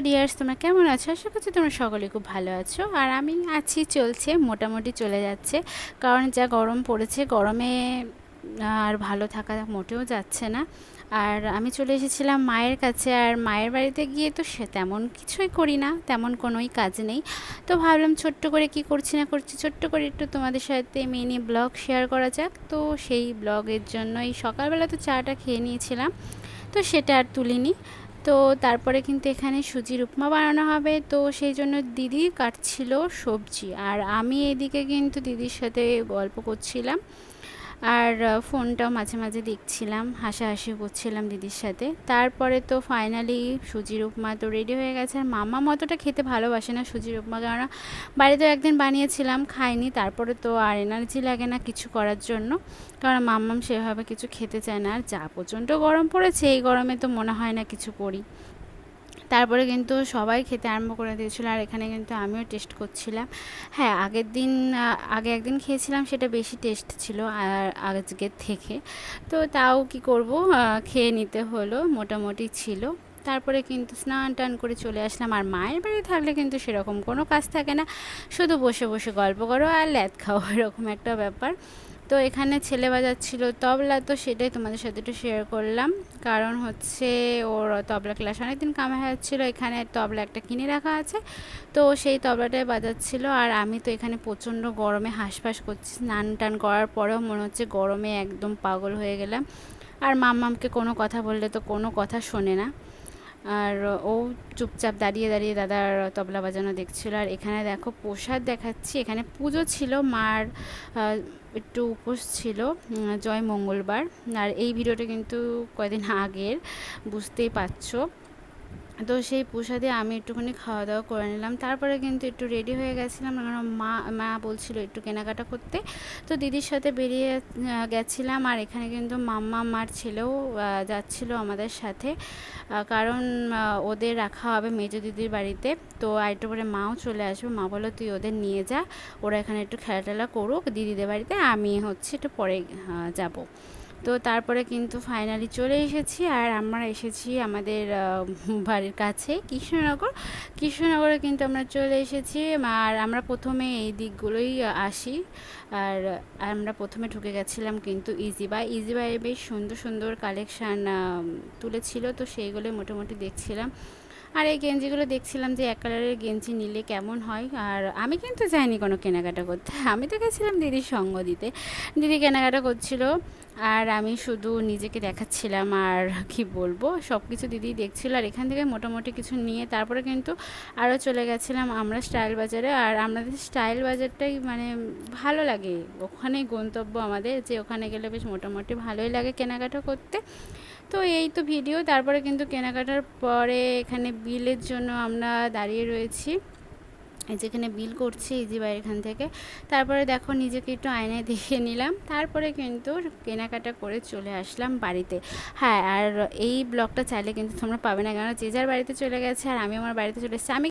Dears, তোমরা কেমন আছো? আশা করছি তোমরা সকলেই খুব ভালো আছো। আর আমি আছি, চলছে, মোটামুটি চলে যাচ্ছে। কারণ যা গরম পড়েছে, গরমে আর ভালো থাকা মোটেও যাচ্ছে না। আর আমি চলে এসেছিলাম মায়ের কাছে। আর মায়ের বাড়িতে গিয়ে তো সে তেমন কিছুই করি না, তেমন কোনোই কাজ নেই। তো ভাবলাম ছোট্ট করে কি করছি না করছি ছোট্ট করে একটু তোমাদের সাথে মিনি ব্লগ শেয়ার করা যাক। তো সেই ব্লগের জন্যই সকালবেলা তো চাটা খেয়ে নিয়েছিলাম, তো সেটা আর তুলিনি। তো তারপরে কিন্তু এখানে সুজির উপমা বানানো হবে, তো সেই জন্য দিদি কাটছিল সবজি, আর আমি এদিকে কিন্তু দিদির সাথে গল্প করছিলাম। আর ফোনটাও মাঝে মাঝে দেখছিলাম, হাসাহাসি করছিলাম দিদির সাথে। তারপরে তো ফাইনালি সুজির উপমা তো রেডি হয়ে গেছে। আর মাম্মা অতটা খেতে ভালোবাসে না সুজির উপমা, কেননা বাড়িতেও একদিন বানিয়েছিলাম, খাইনি। তারপরে তো আর এনার্জি লাগে না কিছু করার জন্য, কারণ মাম্মাম সেভাবে কিছু খেতে চায় না। আর যা প্রচণ্ড গরম পড়েছে, এই গরমে তো মনে হয় না কিছু করি। তারপরে কিন্তু সবাই খেতে আরম্ভ করে দিয়েছিলো, আর এখানে কিন্তু আমিও টেস্ট করছিলাম। হ্যাঁ, আগে একদিন খেয়েছিলাম, সেটা বেশি টেস্ট ছিল আর আজকের থেকে। তো তাও কি করব, খেয়ে নিতে হলো, মোটামুটি ছিল। তারপরে কিন্তু স্নান টান করে চলে আসলাম। আর মায়ের বাড়ি থাকলে কিন্তু সেরকম কোনো কাজ থাকে না, শুধু বসে বসে গল্প করো আর ল্যাদ খাও, এরকম একটা ব্যাপার। তো এখানে ছেলে বাজাচ্ছিল তবলা, তো সেটাই তোমাদের সাথে একটু শেয়ার করলাম। কারণ হচ্ছে ওর তবলা ক্লাস অনেকদিন কামে যাচ্ছিলো, এখানে তবলা একটা কিনে রাখা আছে, তো সেই তবলাটাই বাজাচ্ছিল। আর আমি তো এখানে প্রচণ্ড গরমে হাঁসফাঁস করছি, স্নান টান করার পরেও মনে হচ্ছে গরমে একদম পাগল হয়ে গেলাম। আর মাম্মামকে কোনো কথা বললে তো কোনো কথা শোনে না, আর ও চুপচাপ দাঁড়িয়ে দাঁড়িয়ে দাদার তবলা বাজানো দেখছিল। আর এখানে দেখো প্রসাদ দেখাচ্ছি, এখানে পুজো ছিল, মার একটু উপোস ছিল, জয় মঙ্গলবার। আর এই ভিডিওটা কিন্তু কয়েকদিন আগের, বুঝতেই পারছো। তো সেই প্রসাদে আমি একটুখানি খাওয়া দাওয়া করে নিলাম। তারপরে কিন্তু একটু রেডি হয়ে গেছিলাম, কারণ মা বলছিল একটু কেনাকাটা করতে, তো দিদির সাথে বেরিয়ে গেছিলাম। আর এখানে কিন্তু মাম্মা মার ছেলেও যাচ্ছিল আমাদের সাথে, কারণ ওদের রাখা হবে মেজো দিদির বাড়িতে। তো আর একটু পরে মাও চলে আসবে, মা বললো তুই ওদের নিয়ে যা, ওরা এখানে একটু খেলাটেলা করুক দিদিদের বাড়িতে, আমি হচ্ছে একটু পরে যাব। তো তারপরে কিন্তু ফাইনালি চলে এসেছি। আর আমরা এসেছি আমাদের বাড়ির কাছে কৃষ্ণনগরে কিন্তু আমরা চলে এসেছি। আর আমরা প্রথমে এই দিকগুলোই আসি। আর আমরা প্রথমে ঢুকে গেছিলাম কিন্তু ইজি বাই বেশ সুন্দর সুন্দর কালেকশান তুলেছিল, তো সেইগুলোই মোটামুটি দেখছিলাম। আর এই গেঞ্জিগুলো দেখছিলাম যে এক কালারের গেঞ্জি নিলে কেমন হয়। আর আমি কিন্তু যাইনি কোনো কেনাকাটা করতে, আমি তো গেছিলাম দিদির সঙ্গ দিতে, দিদি কেনাকাটা করছিল আর আমি শুধু নিজেকে দেখাচ্ছিলাম। আর কি বলবো, সব কিছু দিদি দেখছিল। আর এখান থেকে মোটামুটি কিছু নিয়ে তারপরে কিন্তু আরও চলে গেছিলাম আমরা স্টাইল বাজারে। আর আমাদের স্টাইল বাজারটাই মানে ভালো লাগে, ওখানেই গন্তব্য আমাদের, যে ওখানে গেলে বেশ মোটামুটি ভালোই লাগে কেনাকাটা করতে। তো এই তো ভিডিও। তারপরে কিন্তু কেনাকাটার পরে এখানে বিলের জন্য আমরা দাঁড়িয়ে রয়েছি, যেখানে বিল করছি ইজি বাইরে এখান থেকে। তারপরে দেখো নিজেকে একটু আয়নায় দেখিয়ে নিলাম, তারপরে কিন্তু কেনাকাটা করে চলে আসলাম বাড়িতে। হ্যাঁ, আর এই ব্লগটা চাইলে কিন্তু তোমরা পাবে না, কারণ যে যার বাড়িতে চলে গেছে, আর আমি আমার বাড়িতে চলে এসেছি। আমি